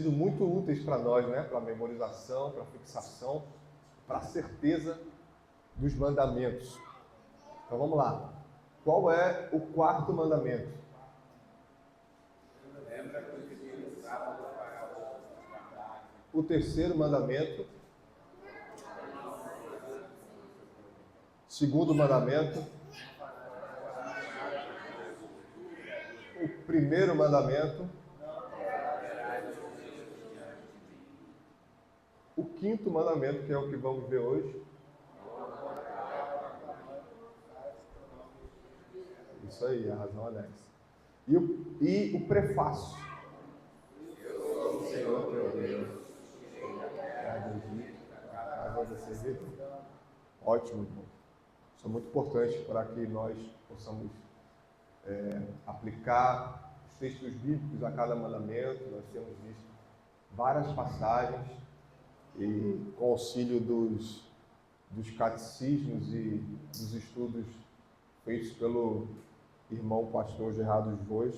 sido muito úteis para nós, né? Para memorização, para fixação, para certeza dos mandamentos. Então vamos lá. Qual é o quarto mandamento? O terceiro mandamento. Segundo mandamento. O primeiro mandamento. O quinto mandamento, que é o que vamos ver hoje. Isso aí, a razão anexa. E o prefácio. Eu sou o Senhor teu Deus. Ótimo, irmão. Isso é muito importante para que nós possamos aplicar os textos bíblicos a cada mandamento. Nós temos visto várias passagens e com auxílio dos catecismos e dos estudos feitos pelo irmão pastor Gerardo Voz,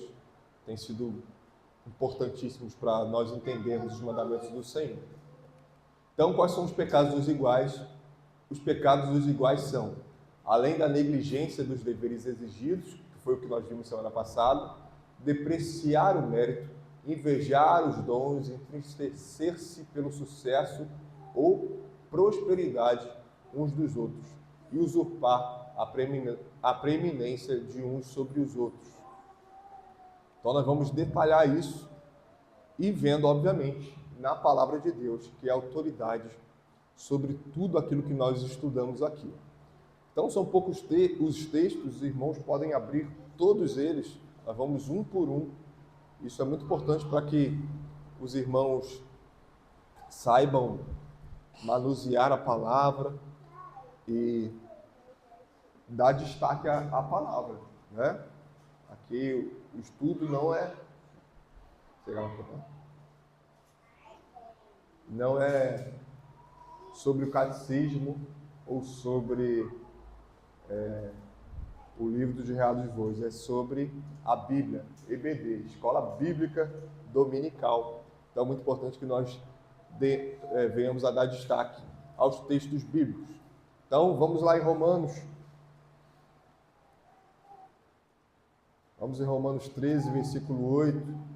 tem sido importantíssimos para nós entendermos os mandamentos do Senhor. Então, quais são os pecados dos iguais? Os pecados dos iguais são, além da negligência dos deveres exigidos, que foi o que nós vimos semana passada, depreciar o mérito, invejar os dons, entristecer-se pelo sucesso ou prosperidade uns dos outros e usurpar a preeminência de uns sobre os outros. Então nós vamos detalhar isso e vendo, obviamente, na palavra de Deus, que é a autoridade sobre tudo aquilo que nós estudamos aqui. Então são poucos os textos, os irmãos podem abrir todos eles, nós vamos um por um. Isso é muito importante para que os irmãos saibam manusear a palavra e dar destaque à palavra, né? Aqui o estudo não é sobre o catecismo ou sobre o livro do Gerardo de Voz, é sobre a Bíblia, EBD, Escola Bíblica Dominical. Então é muito importante que nós venhamos a dar destaque aos textos bíblicos. Então vamos lá em Romanos. Vamos em Romanos 13, versículo 8.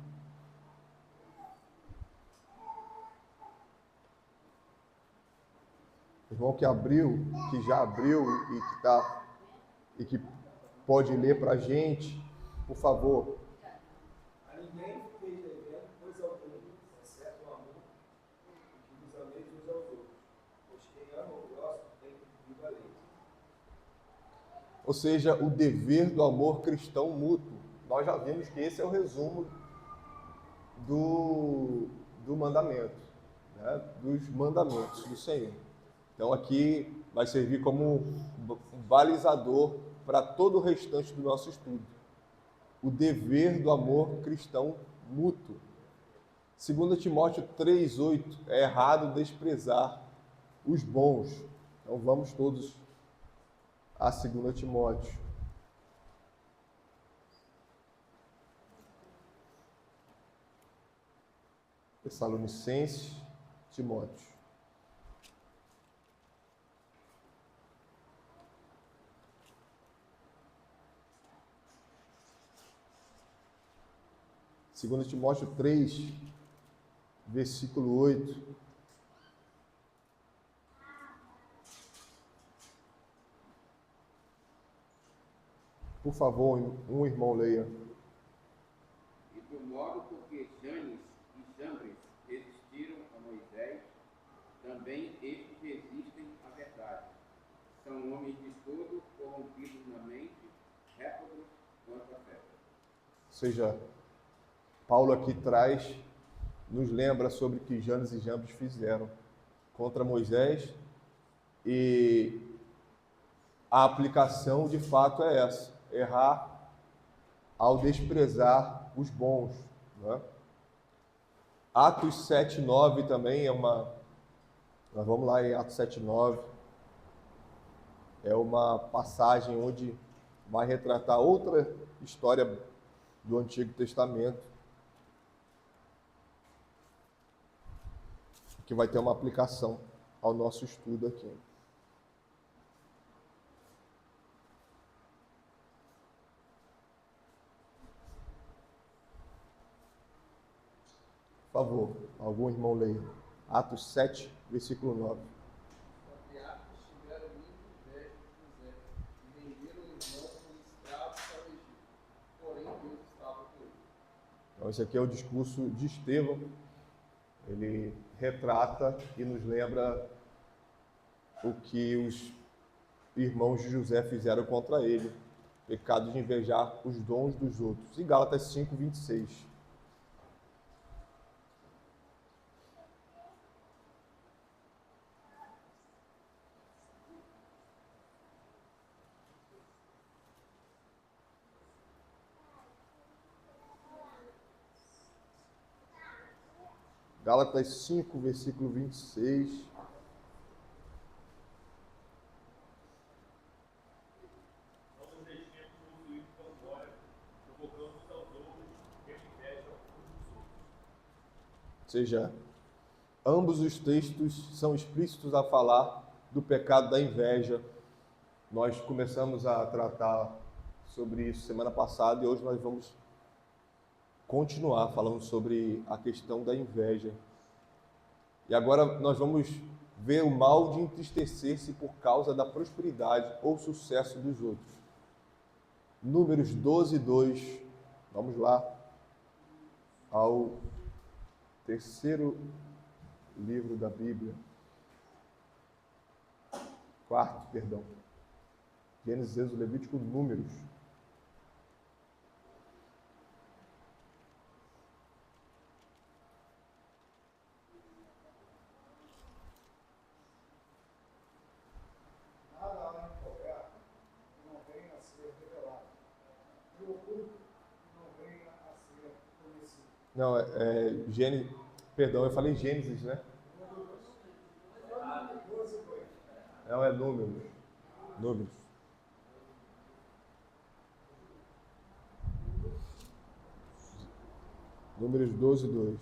Irmão que abriu, que já abriu e que pode ler para a gente, por favor. A ninguém fiqueis devendo coisa alguma, exceto o amor, que vos ameis uns aos outros, pois quem ama o próximo tem cumprido a lei. Ou seja, o dever do amor cristão mútuo. Nós já vimos que esse é o resumo do mandamento, né? Dos mandamentos do Senhor. Então aqui vai servir como um balizador para todo o restante do nosso estudo. O dever do amor cristão mútuo. 2 Timóteo 3,8, é errado desprezar os bons. Então vamos todos a 2 Timóteo. Tessalonicenses, Timóteo. Segundo Timóteo 3, versículo 8. Por favor, um irmão leia. E do modo porque Janes e Jambres resistiram a Moisés, também estes resistem à verdade. São homens de todo, corrompidos na mente, réprobos quanto à fé. Ou seja, Paulo aqui nos lembra sobre o que Janes e Jambres fizeram contra Moisés, e a aplicação de fato é essa: errar ao desprezar os bons, né? Atos 7:9 também é uma... Nós vamos lá em Atos 7:9. É uma passagem onde vai retratar outra história do Antigo Testamento. que vai ter uma aplicação ao nosso estudo aqui. Por favor, algum irmão leia. Atos 7, versículo 9. Os patriarcas tiveram muita inveja de José e venderam o irmão como escravo para o Egito. Porém, Deus estava com ele. Então, esse aqui é o discurso de Estevão. Ele retrata e nos lembra o que os irmãos de José fizeram contra ele. Pecado de invejar os dons dos outros. E Gálatas 5, 26. Gálatas 5, versículo 26. Não nos deixemos possuir com glória, provocando uns aos outros, tendo inveja uns dos outros. Ou seja, ambos os textos são explícitos a falar do pecado da inveja. Nós começamos a tratar sobre isso semana passada e hoje nós vamos continuar falando sobre a questão da inveja. E agora nós vamos ver o mal de entristecer-se por causa da prosperidade ou sucesso dos outros. Números 12, 2. Vamos lá ao terceiro livro da Bíblia. Quarto, perdão. Gênesis, Êxodo, Levítico, Números. Nada há encoberto que não venha a ser revelado, e o oculto que não venha a ser conhecido. Não, Gênesis, perdão, eu falei Gênesis, né? Não, é Números. Números. Números 12, 2.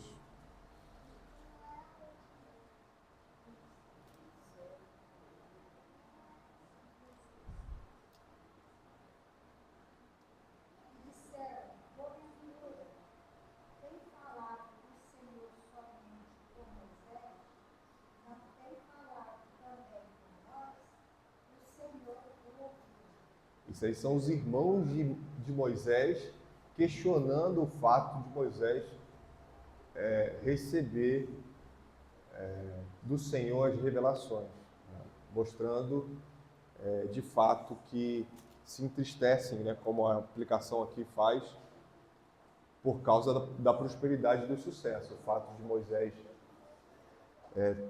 Disseram, porventura, tem falado o Senhor somente por Moisés? Não tem falado também por nós? O Senhor o ouviu. Isso aí são os irmãos de Moisés questionando o fato de Moisés receber do Senhor as revelações, né? Mostrando de fato que se entristecem, né? Como a aplicação aqui faz, por causa da prosperidade e do sucesso. O fato de Moisés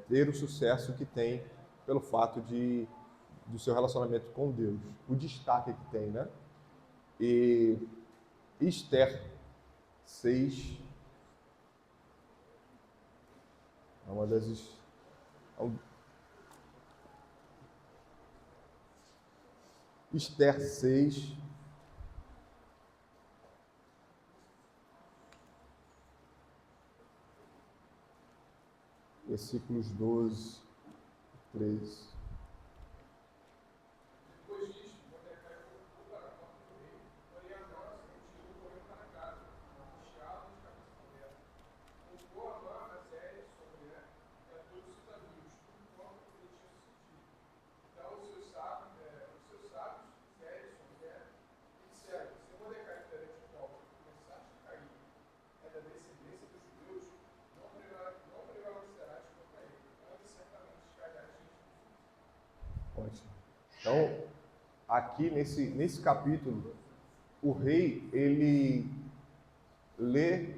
ter o sucesso que tem pelo fato do seu relacionamento com Deus, o destaque que tem, né? E Esther 6, é uma das Esther 6, versículos 12, 13. Depois disto, Mordecai voltou para a porta do rei, porém Amã se retirou correndo para casa, angustiado e de cabeça coberta. Culpou Amã a Zélia, sua mulher, e a todos os seus amigos, tudo quanto ele tinha sucedido. Então os seus sábios, Zélia, sua mulher, lhe disseram: se Mordecai estiver de volta e começaste a cair, é da descendência dos judeus, não prevalecerás contra ele, antes certamente cairás diante dos outros. Ótimo. Então, aqui nesse capítulo, o rei, ele lê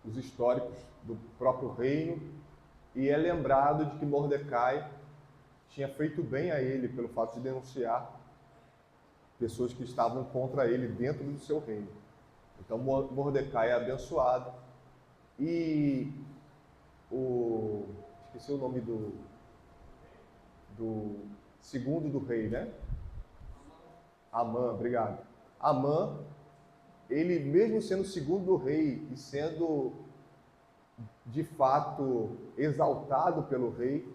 os históricos do próprio reino e é lembrado de que Mordecai tinha feito bem a ele pelo fato de denunciar pessoas que estavam contra ele dentro do seu reino. Então, Mordecai é abençoado e esqueci o nome do segundo do rei, né? Amã, obrigado. Amã, ele mesmo sendo segundo do rei e sendo de fato exaltado pelo rei,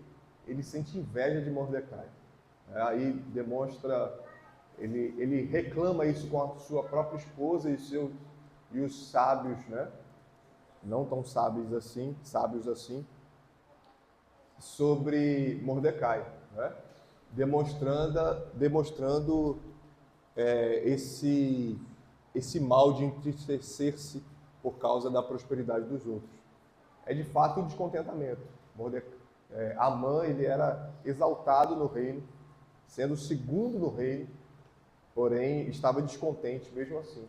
ele sente inveja de Mordecai. Aí demonstra, ele reclama isso com a sua própria esposa e os sábios, né? Não tão sábios assim, sobre Mordecai, né? Demonstrando esse mal de entristecer-se por causa da prosperidade dos outros. É de fato um descontentamento. Amã, ele era exaltado no reino, sendo o segundo no reino, porém estava descontente mesmo assim,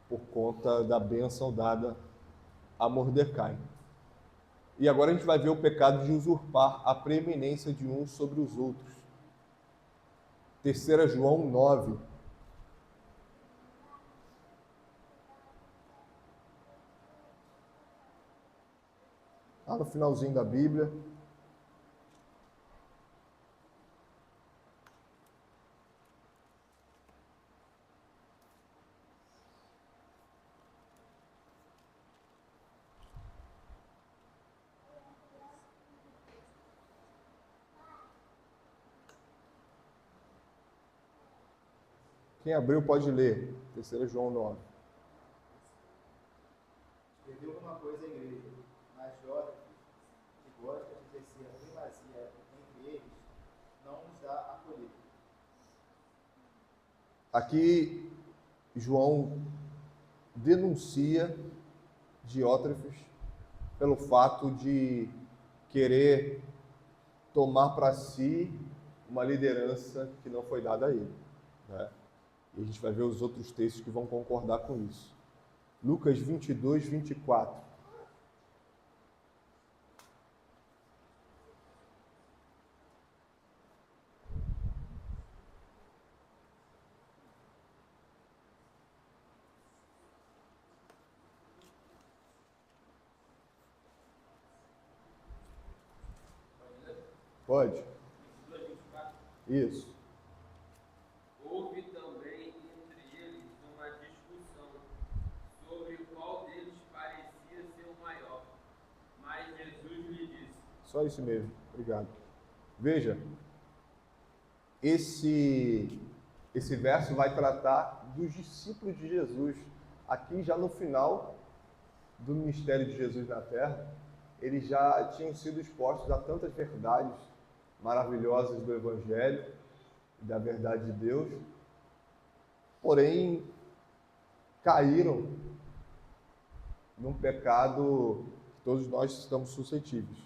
por conta da bênção dada a Mordecai. E agora a gente vai ver o pecado de usurpar a preeminência de uns sobre os outros. 3 João 9. Lá no finalzinho da Bíblia. Quem abriu pode ler. 3 João 9. Perdeu alguma coisa a igreja, mas Jótafes, que gosta de exercer a primazia entre eles, não nos dá acolhida. Aqui, João denuncia Diótrefes pelo fato de querer tomar para si uma liderança que não foi dada a ele, né? E a gente vai ver os outros textos que vão concordar com isso. Lucas 22, 24. Pode? Isso. Houve também entre eles uma discussão sobre qual deles parecia ser o maior. Mas Jesus lhe disse: Só isso mesmo. Obrigado. Veja, esse verso vai tratar dos discípulos de Jesus. Aqui já no final do ministério de Jesus na Terra, eles já tinham sido expostos a tantas verdades maravilhosas do Evangelho e da verdade de Deus, porém caíram num pecado que todos nós estamos suscetíveis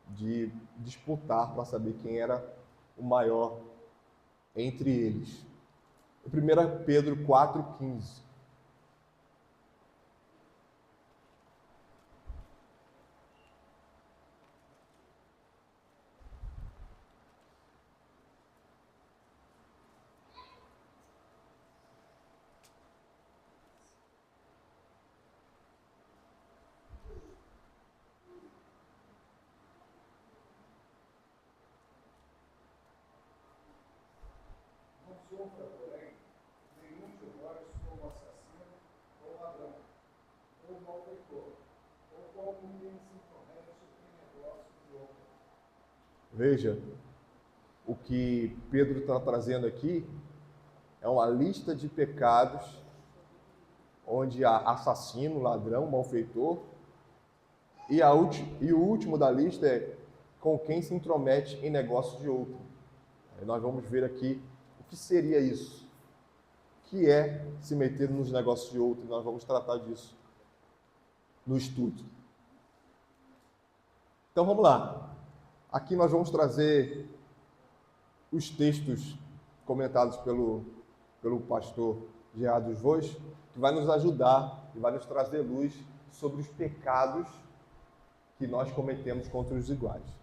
de disputar para saber quem era o maior entre eles. 1 Pedro 4,15. Não sofra, porém, nenhum de nós como assassino ou ladrão, ou malfeitor, ou como quem se intromete em negócio de outro. Veja, o que Pedro está trazendo aqui é uma lista de pecados onde há assassino, ladrão, malfeitor, e o último da lista é com quem se intromete em negócio de outro. Aí nós vamos ver aqui o que seria isso, o que é se meter nos negócios de outro. Nós vamos tratar disso no estudo. Então vamos lá. Aqui nós vamos trazer os textos comentados pelo pastor Gerardo Voz, que vai nos ajudar e vai nos trazer luz sobre os pecados que nós cometemos contra os iguais.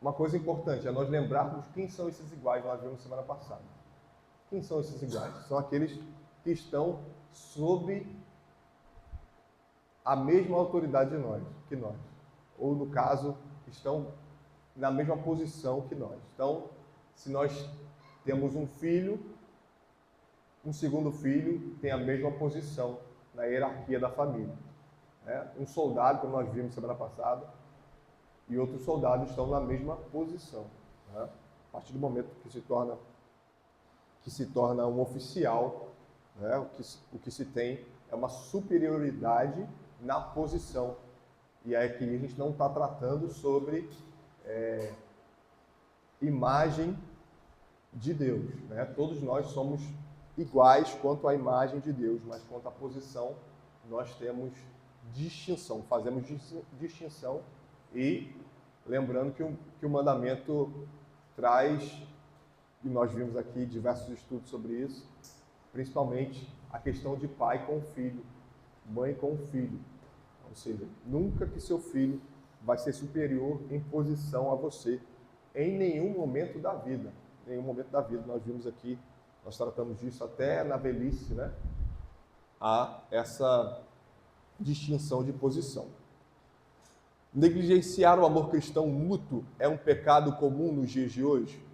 Uma coisa importante é nós lembrarmos quem são esses iguais, nós vimos semana passada. Quem são esses iguais? São aqueles que estão sob a mesma autoridade que nós. Ou, no caso, estão na mesma posição que nós. Então, se nós temos um filho, um segundo filho tem a mesma posição na hierarquia da família. né? Um soldado, como nós vimos semana passada, e outros soldados estão na mesma posição, né? A partir do momento que se torna um oficial, né? O que se tem é uma superioridade na posição. E aí aqui a gente não está tratando sobre imagem de Deus, né? Todos nós somos iguais quanto à imagem de Deus, mas quanto à posição nós temos distinção, fazemos distinção. E lembrando que o mandamento traz, e nós vimos aqui diversos estudos sobre isso, principalmente a questão de pai com filho, mãe com filho. Ou seja, nunca que seu filho vai ser superior em posição a você, em nenhum momento da vida. Em nenhum momento da vida. Nós vimos aqui, nós tratamos disso até na velhice, né? Há essa distinção de posição. Negligenciar o amor cristão mútuo é um pecado comum nos dias de hoje?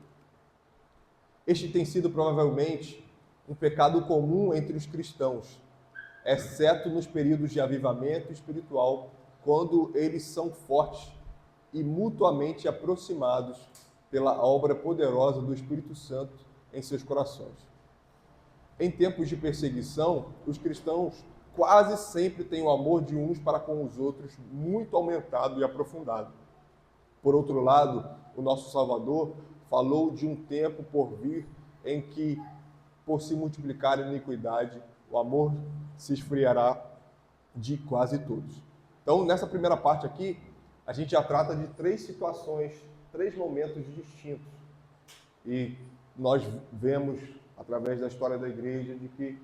Este tem sido provavelmente um pecado comum entre os cristãos, exceto nos períodos de avivamento espiritual, quando eles são fortes e mutuamente aproximados pela obra poderosa do Espírito Santo em seus corações. Em tempos de perseguição, os cristãos quase sempre têm o amor de uns para com os outros muito aumentado e aprofundado. Por outro lado, o nosso Salvador falou de um tempo por vir em que, por se multiplicar a iniquidade, o amor se esfriará de quase todos. Então, nessa primeira parte aqui, a gente já trata de 3 situações, 3 momentos distintos. E nós vemos, através da história da igreja, de que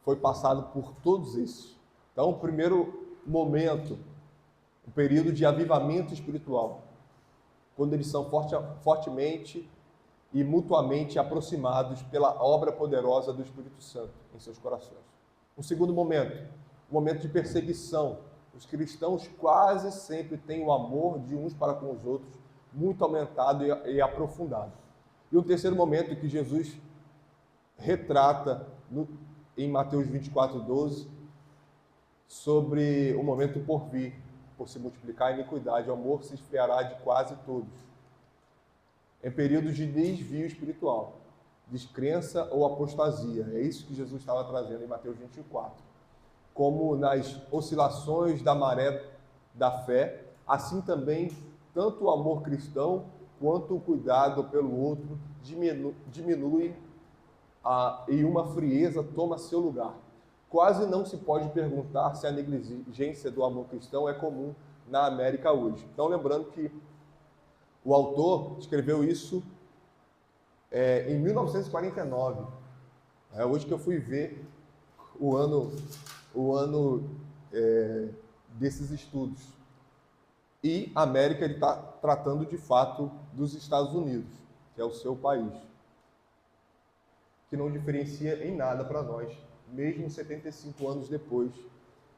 foi passado por todos esses. Então, o primeiro momento, o período de avivamento espiritual, quando eles são fortemente e mutuamente aproximados pela obra poderosa do Espírito Santo em seus corações. O segundo momento, o momento de perseguição. Os cristãos quase sempre têm o amor de uns para com os outros muito aumentado e aprofundado. E o terceiro momento que Jesus retrata em Mateus 24:12, sobre o momento por vir, por se multiplicar a iniquidade, o amor se esfriará de quase todos. Em períodos de desvio espiritual, descrença ou apostasia. É isso que Jesus estava trazendo em Mateus 24. Como nas oscilações da maré da fé, assim também, tanto o amor cristão quanto o cuidado pelo outro diminui e uma frieza toma seu lugar. Quase não se pode perguntar se a negligência do amor cristão é comum na América hoje. Então, lembrando que o autor escreveu isso em 1949. É hoje que eu fui ver o ano desses estudos. E a América ele está tratando de fato dos Estados Unidos, que é o seu país, que não diferencia em nada para nós, mesmo 75 anos depois,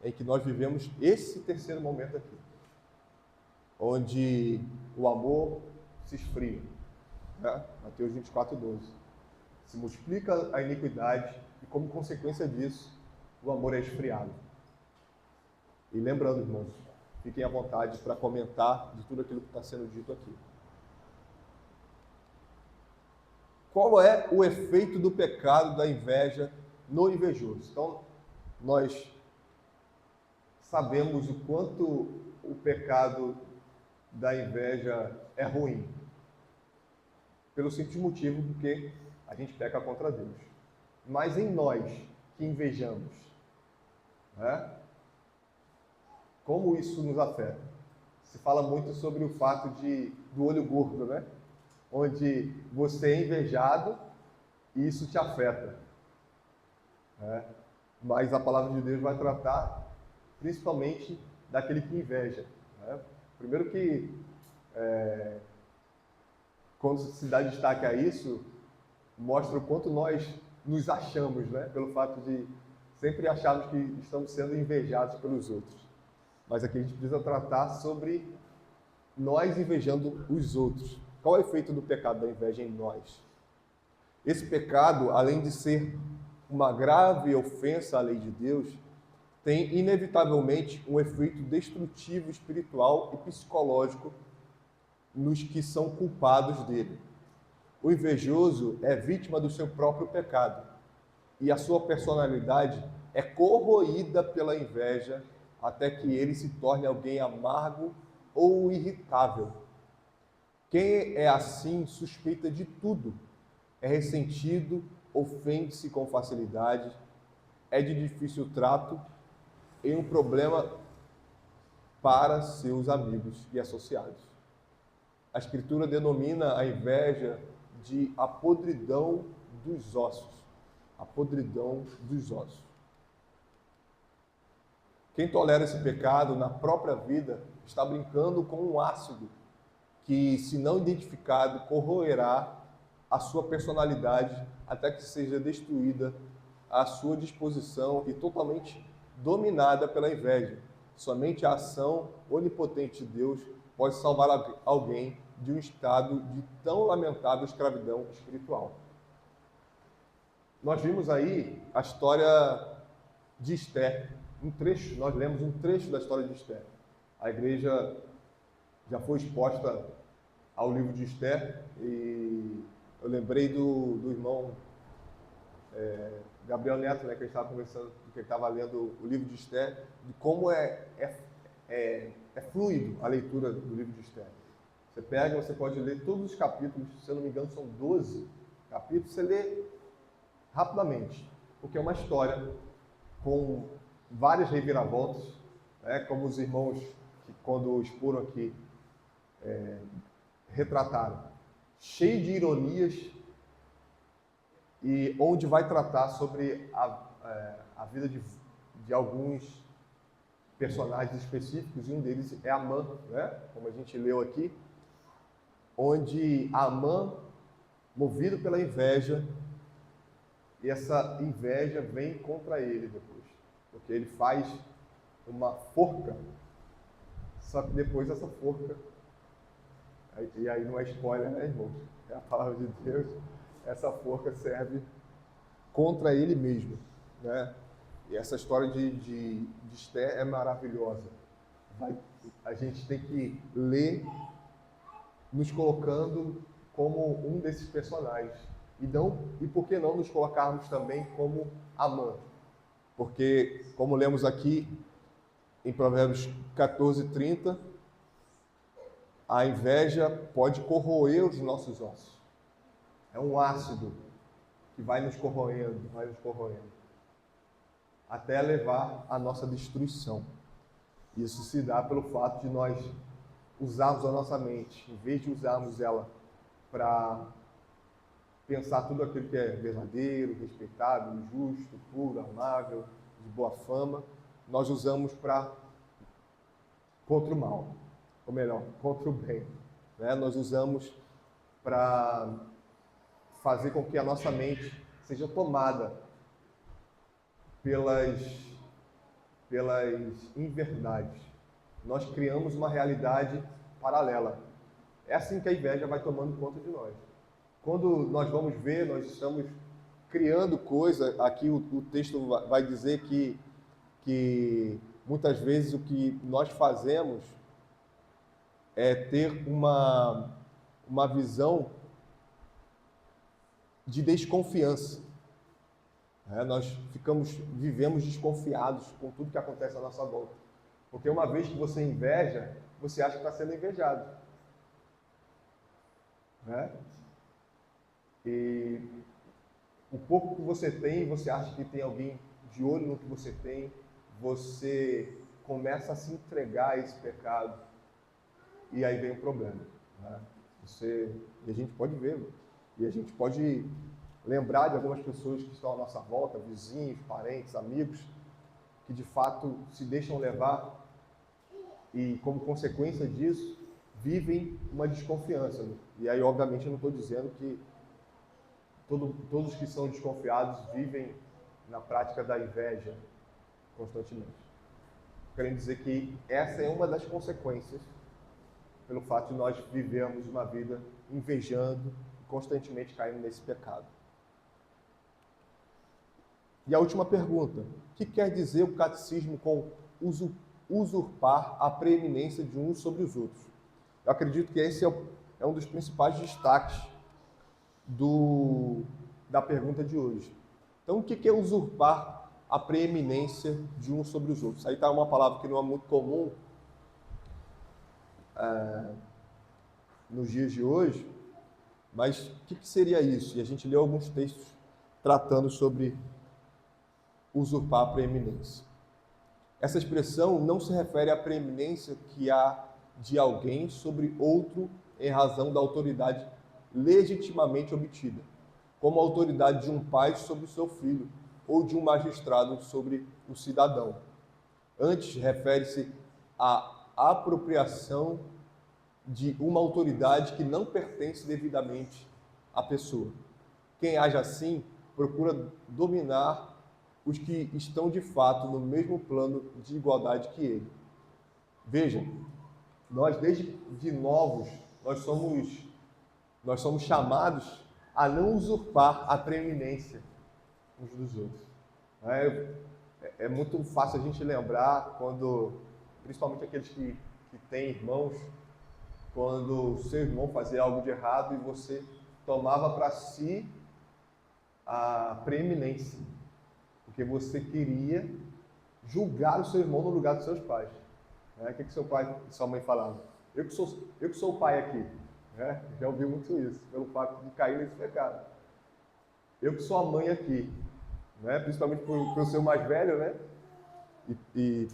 em que nós vivemos esse terceiro momento aqui, onde o amor se esfria, né? Mateus 24:12. Se multiplica a iniquidade e, como consequência disso, o amor é esfriado. E lembrando, irmãos, fiquem à vontade para comentar de tudo aquilo que está sendo dito aqui. Qual é o efeito do pecado da inveja no invejoso? Então, nós sabemos o quanto o pecado da inveja é ruim, pelo simples motivo porque a gente peca contra Deus. Mas em nós que invejamos, né? Como isso nos afeta? Se fala muito sobre o fato do olho gordo, né? Onde você é invejado e isso te afeta. Né? Mas a palavra de Deus vai tratar principalmente daquele que inveja. Né? Primeiro que, quando se dá destaque a isso, mostra o quanto nós nos achamos, né? Pelo fato de sempre acharmos que estamos sendo invejados pelos outros. Mas aqui a gente precisa tratar sobre nós invejando os outros. Qual é o efeito do pecado da inveja em nós? Esse pecado, além de ser uma grave ofensa à lei de Deus, tem inevitavelmente um efeito destrutivo espiritual e psicológico nos que são culpados dele. O invejoso é vítima do seu próprio pecado e a sua personalidade é corroída pela inveja até que ele se torne alguém amargo ou irritável. Quem é assim suspeita de tudo, é ressentido, ofende-se com facilidade, é de difícil trato e um problema para seus amigos e associados. A Escritura denomina a inveja de a podridão dos ossos. A podridão dos ossos. Quem tolera esse pecado na própria vida está brincando com um ácido que, se não identificado, corroerá a sua personalidade até que seja destruída a sua disposição e totalmente dominada pela inveja. Somente a ação onipotente de Deus pode salvar alguém de um estado de tão lamentável escravidão espiritual. Nós vimos aí a história de Esther, nós lemos um trecho da história de Esther. A igreja já foi exposta ao livro de Esther e eu lembrei do irmão Gabriel Neto, né, que a gente estava conversando, que ele estava lendo o livro de Esther, de como é fluido a leitura do livro de Esther. Você pega, você pode ler todos os capítulos, se eu não me engano são 12 capítulos, você lê rapidamente, porque é uma história com várias reviravoltas, né, como os irmãos que quando expuram aqui retrataram, cheio de ironias, e onde vai tratar sobre a vida de alguns personagens específicos, e um deles é Amã, né? Como a gente leu aqui, onde Amã, movido pela inveja, e essa inveja vem contra ele depois, porque ele faz uma forca, só que depois essa forca, e aí não é spoiler, né, irmãos? É a palavra de Deus, essa forca serve contra ele mesmo, né? E essa história de Esther é maravilhosa. A gente tem que ler nos colocando como um desses personagens. E por que não nos colocarmos também como Amã? Porque, como lemos aqui em Provérbios 14:30, a inveja pode corroer os nossos ossos. É um ácido que vai nos corroendo, até levar à nossa destruição. Isso se dá pelo fato de nós usarmos a nossa mente, em vez de usarmos ela para pensar tudo aquilo que é verdadeiro, respeitável, justo, puro, amável, de boa fama, nós usamos contra o mal, ou melhor, contra o bem, né? Nós usamos para fazer com que a nossa mente seja tomada pelas inverdades. Nós criamos uma realidade paralela. É assim que a inveja vai tomando conta de nós. Quando nós vamos ver, nós estamos criando coisa. Aqui o texto vai dizer que muitas vezes o que nós fazemos é ter uma visão de desconfiança. Nós vivemos desconfiados com tudo que acontece à nossa volta. Porque uma vez que você inveja, você acha que está sendo invejado. Né? E o pouco que você tem, você acha que tem alguém de olho no que você tem, você começa a se entregar a esse pecado. E aí vem o problema. Né? E a gente pode ver, e a gente pode lembrar de algumas pessoas que estão à nossa volta, vizinhos, parentes, amigos, que de fato se deixam levar e, como consequência disso, vivem uma desconfiança. E aí, obviamente, eu não estou dizendo que todos que são desconfiados vivem na prática da inveja constantemente. Querendo dizer que essa é uma das consequências pelo fato de nós vivermos uma vida invejando e constantemente caindo nesse pecado. E a última pergunta: o que quer dizer o catecismo com usurpar a preeminência de uns sobre os outros? Eu acredito que esse é um dos principais destaques da pergunta de hoje. Então, o que é usurpar a preeminência de uns sobre os outros? Aí está uma palavra que não é muito comum nos dias de hoje, mas o que seria isso? E a gente leu alguns textos tratando sobre usurpar a preeminência. Essa expressão não se refere à preeminência que há de alguém sobre outro em razão da autoridade legitimamente obtida, como a autoridade de um pai sobre o seu filho ou de um magistrado sobre o cidadão. Antes, refere-se à apropriação de uma autoridade que não pertence devidamente à pessoa. Quem age assim procura dominar os que estão de fato no mesmo plano de igualdade que ele. Vejam, nós desde novos, nós somos chamados a não usurpar a preeminência uns dos outros. É muito fácil a gente lembrar quando, principalmente aqueles que têm irmãos, quando o seu irmão fazia algo de errado e você tomava para si a preeminência, porque você queria julgar o seu irmão no lugar dos seus pais. O que seu pai e sua mãe falavam? Eu que sou o pai aqui. Já ouvi muito isso, pelo fato de cair nesse pecado. Eu que sou a mãe aqui, principalmente por eu ser o mais velho, e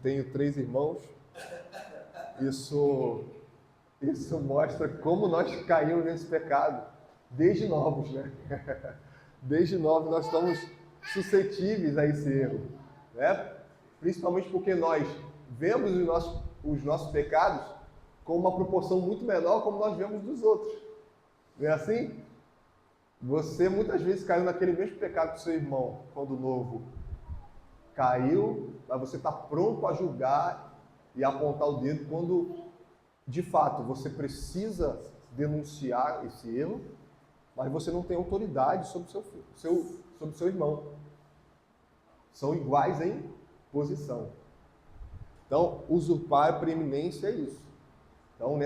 tenho 3 irmãos. Isso mostra como nós caímos nesse pecado desde novos, Desde novos nós estamos suscetíveis a esse erro, Principalmente porque nós vemos os nossos pecados com uma proporção muito menor como nós vemos dos outros. Não é assim? Você muitas vezes caiu naquele mesmo pecado que seu irmão, quando novo, caiu, mas você está pronto a julgar e apontar o dedo quando, de fato, você precisa denunciar esse erro, mas você não tem autoridade sobre sobre seu irmão. São iguais em posição. Então, usurpar a preeminência é isso. Então,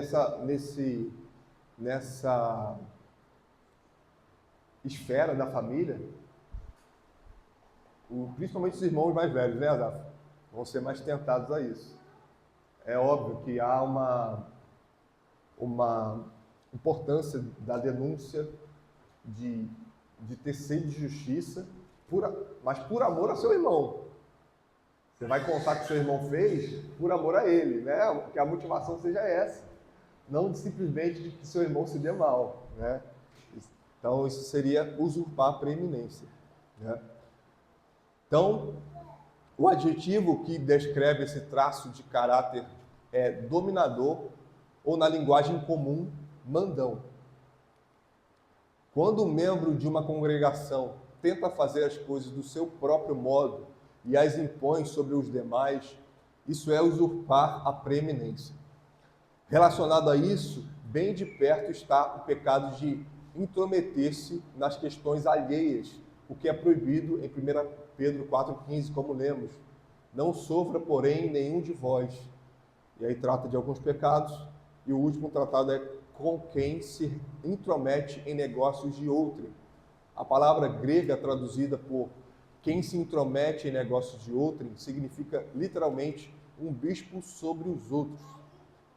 nessa esfera da família, principalmente os irmãos mais velhos, Adaf? Vão ser mais tentados a isso. É óbvio que há uma importância da denúncia de ter sede de justiça, mas por amor ao seu irmão. Você vai contar que o seu irmão fez por amor a ele, Que a motivação seja essa, não simplesmente de que seu irmão se dê mal, Então, isso seria usurpar a preeminência, Então, o adjetivo que descreve esse traço de caráter é dominador, ou na linguagem comum, mandão. Quando um membro de uma congregação tenta fazer as coisas do seu próprio modo e as impõe sobre os demais, isso é usurpar a preeminência. Relacionado a isso, bem de perto está o pecado de intrometer-se nas questões alheias, o que é proibido em 1 Pedro 4,15, como lemos. Não sofra, porém, nenhum de vós. E aí trata de alguns pecados, e o último tratado é com quem se intromete em negócios de outrem. A palavra grega traduzida por quem se intromete em negócios de outrem significa literalmente um bispo sobre os outros.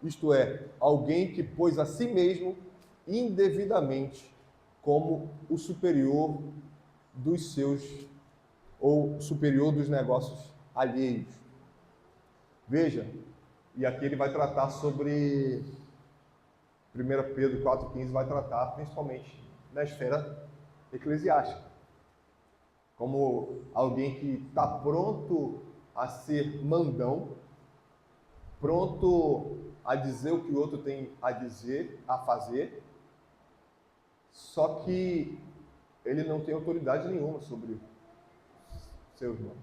Isto é, alguém que pôs a si mesmo indevidamente como o superior dos seus, ou superior dos negócios alheios. Veja, e aqui ele vai tratar sobre 1 Pedro 4,15, vai tratar principalmente na esfera eclesiástica, como alguém que está pronto a ser mandão, pronto a dizer o que o outro tem a dizer, a fazer, só que ele não tem autoridade nenhuma sobre seu irmão.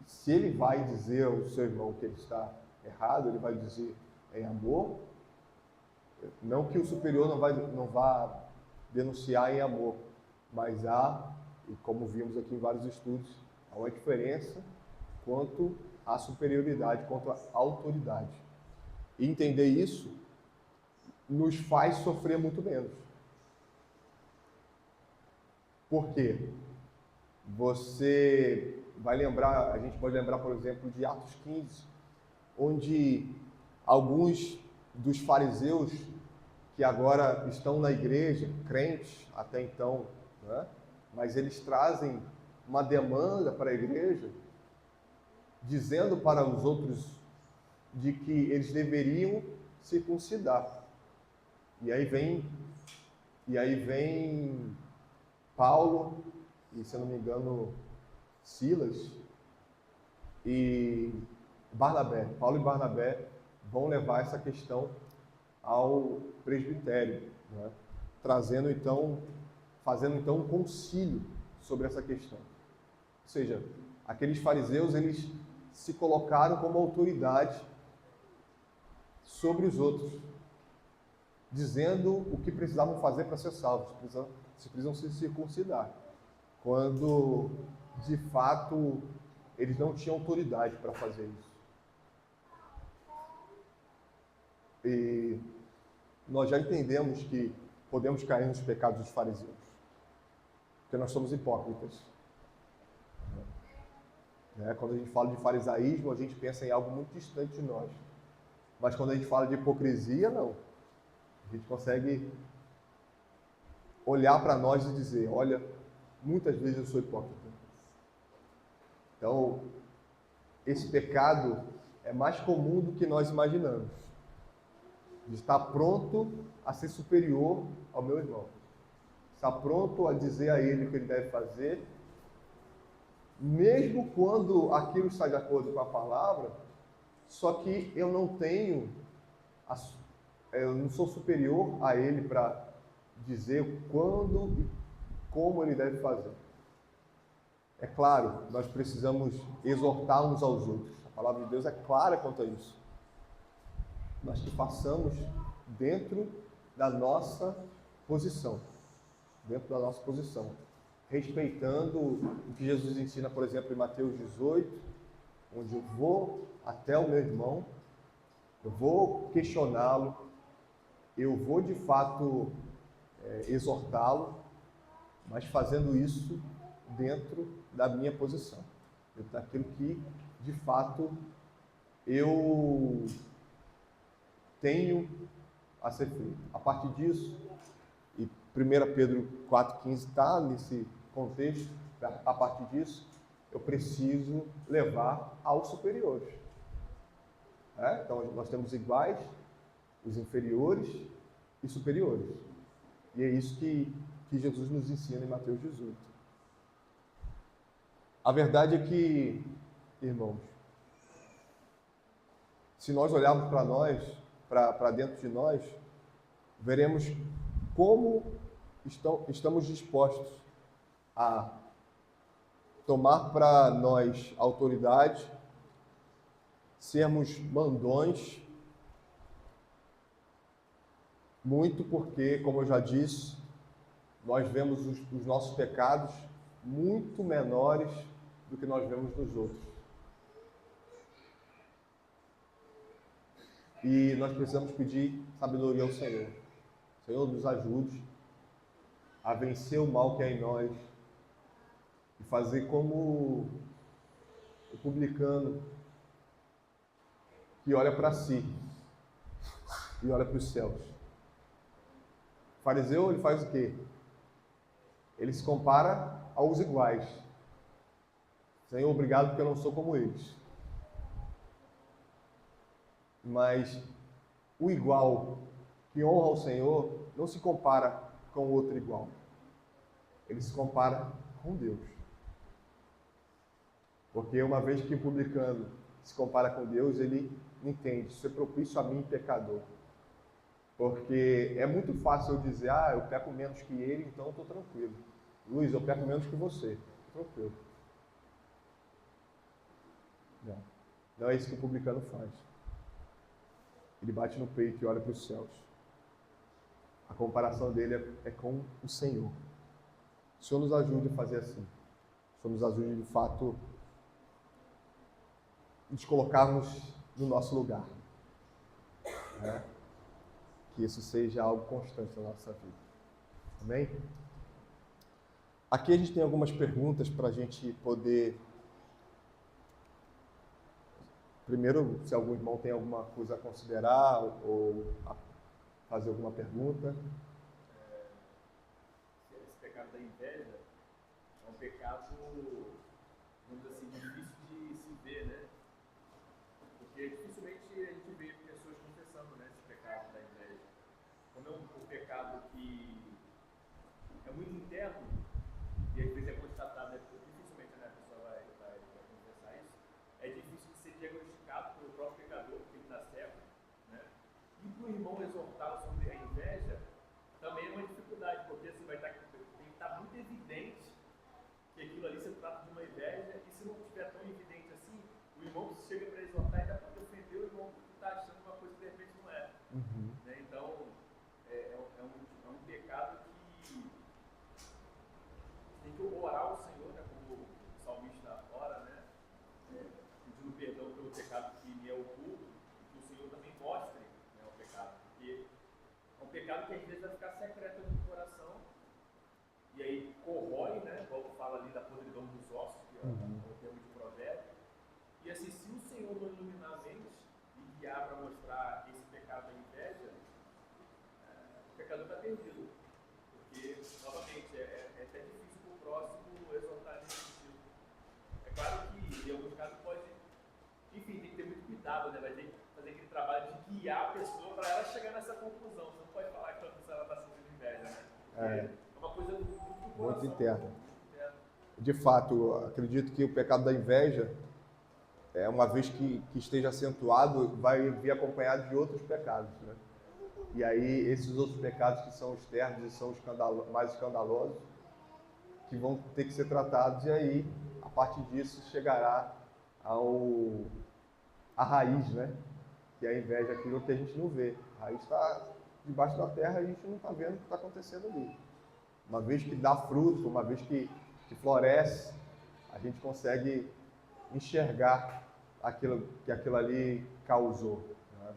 Se ele vai dizer ao seu irmão que ele está errado, ele vai dizer em amor, não que o superior não vá denunciar em amor, mas há E como vimos aqui em vários estudos, há uma diferença quanto à superioridade, quanto à autoridade. E entender isso nos faz sofrer muito menos. Por quê? Você vai lembrar, a gente pode lembrar, por exemplo, de Atos 15, onde alguns dos fariseus que agora estão na igreja, crentes até então, né? Mas eles trazem uma demanda para a igreja, dizendo para os outros de que eles deveriam circuncidar. E aí vem Paulo e, se eu não me engano, Silas e Barnabé. Paulo e Barnabé vão levar essa questão ao presbitério, né? Fazendo então um concílio sobre essa questão. Ou seja, aqueles fariseus, eles se colocaram como autoridade sobre os outros, dizendo o que precisavam fazer para ser salvos. Precisam se circuncidar, quando de fato eles não tinham autoridade para fazer isso. E nós já entendemos que podemos cair nos pecados dos fariseus, porque nós somos hipócritas. Quando a gente fala de farisaísmo, a gente pensa em algo muito distante de nós. Mas quando a gente fala de hipocrisia, não. A gente consegue olhar para nós e dizer, olha, muitas vezes eu sou hipócrita. Então, esse pecado é mais comum do que nós imaginamos. De estar pronto a ser superior ao meu irmão. Estar pronto a dizer a ele o que ele deve fazer, mesmo quando aquilo está de acordo com a palavra, só que eu não sou superior a ele para dizer quando e como ele deve fazer. É claro, nós precisamos exortar uns aos outros. A palavra de Deus é clara quanto a isso. Mas que façamos dentro da nossa posição. Dentro da nossa posição. Respeitando o que Jesus ensina, por exemplo, em Mateus 18, onde eu vou até o meu irmão, eu vou questioná-lo, eu vou de fato exortá-lo, mas fazendo isso dentro da minha posição, dentro daquilo que de fato eu tenho a ser feito. A partir disso, e 1 Pedro 4,15 está nesse contexto, a partir disso, eu preciso levar aos superiores. Então, nós temos iguais, os inferiores e superiores. E é isso que Jesus nos ensina em Mateus 18. A verdade é que, irmãos, se nós olharmos para nós, para dentro de nós, veremos como estamos dispostos a tomar para nós autoridade, sermos mandões, muito porque, como eu já disse, nós vemos os nossos pecados muito menores do que nós vemos nos outros. E nós precisamos pedir sabedoria ao Senhor. Senhor, nos ajude a vencer o mal que há em nós e fazer como o publicano que olha para si e olha para os céus. O fariseu, ele faz o quê? Ele se compara aos iguais. Senhor, obrigado porque eu não sou como eles. Mas o igual que honra o Senhor não se compara com o outro igual. Ele se compara com Deus. Porque uma vez que o publicano se compara com Deus, ele entende, isso é propício a mim, pecador. Porque é muito fácil eu dizer, eu peco menos que ele, então eu estou tranquilo. Luiz, eu peco menos que você, estou tranquilo. Não é isso que o publicano faz. Ele bate no peito e olha para os céus. A comparação dele é com o Senhor. o Senhor nos ajude a fazer assim. O Senhor nos ajude, de fato, nos colocarmos no nosso lugar. Né? Que isso seja algo constante na nossa vida. Amém? Aqui a gente tem algumas perguntas para a gente poder... Primeiro, se algum irmão tem alguma coisa a considerar ou a fazer alguma pergunta. Esse pecado da inveja é um pecado, vamos dizer assim, difícil de se ver, né? Porque dificilmente a gente vê pessoas confessando, né, esse pecado da inveja. Como é um pecado que é muito interno e às vezes é constatado, né, dificilmente, né, a pessoa vai confessar isso, é difícil de ser diagnosticado pelo próprio pecador, porque ele está cego, né? E para o irmão exortar sobre a inveja também é uma dificuldade, porque assim, tem que estar muito evidente que aquilo ali se trata de uma inveja, e se não estiver tão evidente assim, o irmão chega para exortar e dá para defender o irmão que está achando uma coisa que de repente não é. Né? Então, é um pecado que tem que orar ao Senhor, né? Como o salmista ora, né? Pedindo perdão pelo pecado que me é oculto, e que o Senhor também mostre, né, o pecado. Porque é um pecado que às vezes vai ficar secreto no coração, e aí corrói, né? Como fala ali da podridão dos ossos, que é o termo de provérbio. E assim, se o Senhor não iluminar a mente e guiar para mostrar esse pecado da inveja, o pecador está perdido. Porque, novamente, é até difícil para o próximo exortar nesse sentido. É claro que, em alguns casos, pode... Enfim, tem que ter muito cuidado, né? Vai ter que fazer aquele trabalho de guiar a pessoa para ela chegar nessa conclusão. Você não pode falar que a pessoa está sentindo inveja, né? Porque é uma coisa muito interna. De fato, acredito que o pecado da inveja, uma vez que esteja acentuado, vai vir acompanhado de outros pecados, né? E aí, esses outros pecados que são externos e são mais escandalosos, que vão ter que ser tratados, e aí, a partir disso, chegará a raiz, né? Que é a inveja, aquilo que a gente não vê. A raiz está debaixo da terra e a gente não está vendo o que está acontecendo ali. Uma vez que dá fruto, uma vez que floresce, a gente consegue enxergar aquilo que aquilo ali causou, né?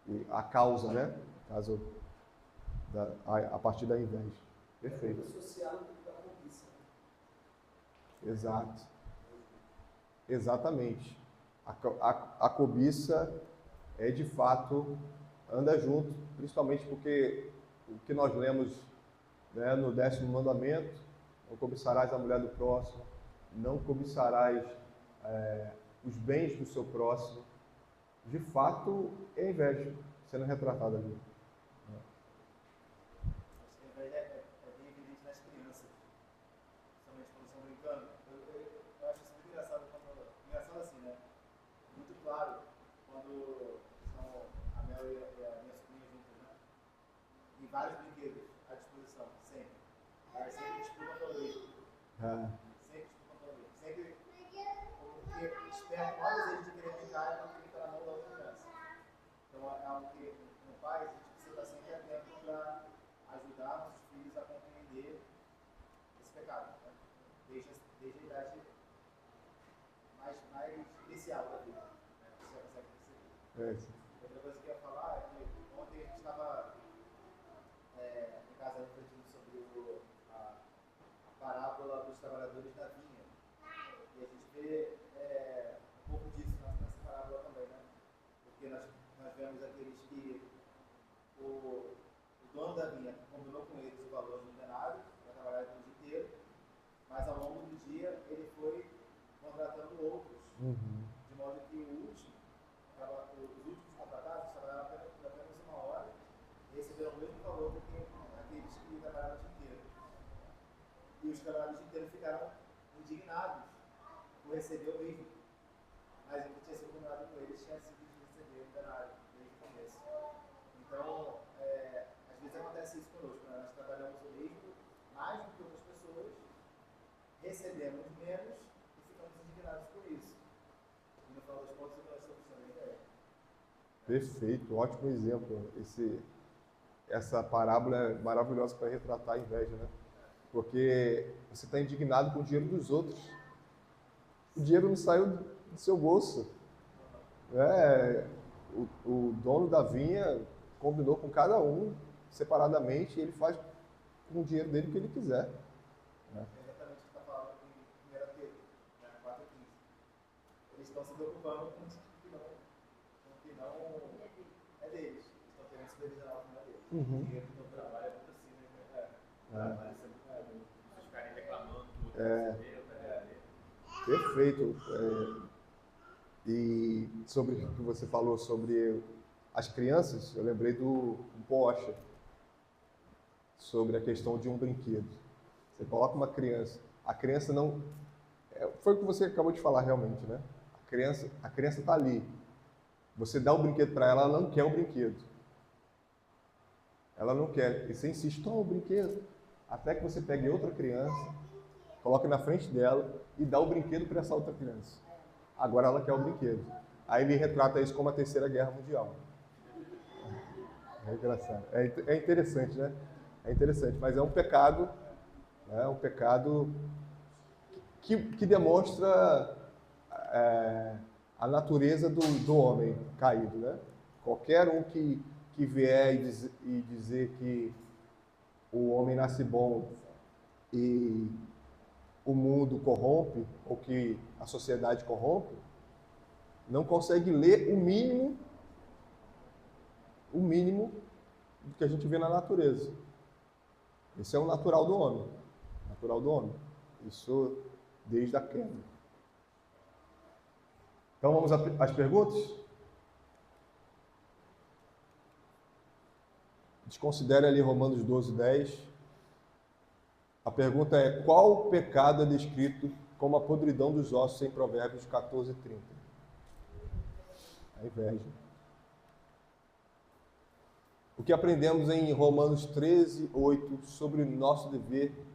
E a causa, né? Caso a partir da inveja. Perfeito. Associado da cobiça. Exato. Exatamente. A cobiça de fato, anda junto, principalmente porque o que nós lemos, né, no 10º mandamento: não cobiçarás a mulher do próximo, não cobiçarás os bens do seu próximo. De fato, é inveja sendo retratada ali. A inveja é bem evidente nas crianças, principalmente quando estão brincando. Eu acho isso muito engraçado, engraçado assim, né? Muito claro quando estão a Mel e a minha sobrinha juntas, né? E vários brinquedos à disposição, sempre. Elas sempre disputam pelo leite. Sempre disputam pelo leite. Sempre, porque esperam mais eles de querer brincar do que está na mão da outra criança. Então é algo que, como pais, a gente precisa estar sempre atento para ajudar nossos filhos a compreender esse pecado, né? Desde a idade mais inicial da vida, né? Você consegue perceber. Outra coisa que eu ia falar é que ontem a gente estava em casa refletindo sobre a parábola dos trabalhadores da vinha. E a gente vê um pouco disso nessa parábola também, né? Porque nós vemos aqueles que o dono da vinha combinou com eles o valor de um denário para trabalhar o dia inteiro, mas ao longo do dia ele foi contratando outros, de modo que os últimos contratados trabalharam apenas uma hora e receberam o mesmo valor do que aqueles que trabalharam o dia inteiro. E os que trabalharam o dia inteiro ficaram indignados por receber o mesmo, mas o que tinha sido combinado com eles tinha sido de receber o denário desde o começo. Então, às vezes acontece isso conosco, né? Nós trabalhamos o mesmo, mais do que outras pessoas, recebemos menos e ficamos indignados por isso. E no final das contas, nós estamos sendo inveja. Perfeito, ótimo exemplo. Essa parábola é maravilhosa para retratar a inveja, né? Porque você está indignado com o dinheiro dos outros. O dinheiro não saiu do seu bolso. O dono da vinha combinou com cada um separadamente e ele faz com o dinheiro dele o que ele quiser. É exatamente o que está falando em 1 Pedro, 4:15. Eles estão se preocupando com o que não é deles. Eles estão querendo se delinear o que não é deles. O dinheiro do trabalho é muito assim, né? Trabalho sempre vocês ficarem reclamando do outro Perfeito. E sobre o que você falou sobre as crianças, eu lembrei do Bocha, sobre a questão de um brinquedo. Você coloca uma criança, a criança não... Foi o que você acabou de falar realmente, né? A criança está ali. Você dá o brinquedo para ela, ela não quer o brinquedo. Ela não quer. E você insiste, toma o brinquedo. Até que você pegue outra criança, coloque na frente dela e dá o brinquedo para essa outra criança. Agora ela quer o brinquedo. Aí ele retrata isso como a Terceira Guerra Mundial. É engraçado. É interessante, né? É interessante, mas é um pecado, né? Um pecado que demonstra a natureza do homem caído, né? Qualquer um que vier e dizer que o homem nasce bom e o mundo corrompe, ou que a sociedade corrompe, não consegue ler o mínimo do que a gente vê na natureza. Esse é o natural do homem. Natural do homem. Isso desde a queda. Então vamos às perguntas? Desconsidere ali Romanos 12:10. A pergunta é: qual pecado é descrito como a podridão dos ossos em Provérbios 14:30? A inveja. O que aprendemos em Romanos 13:8 sobre o nosso dever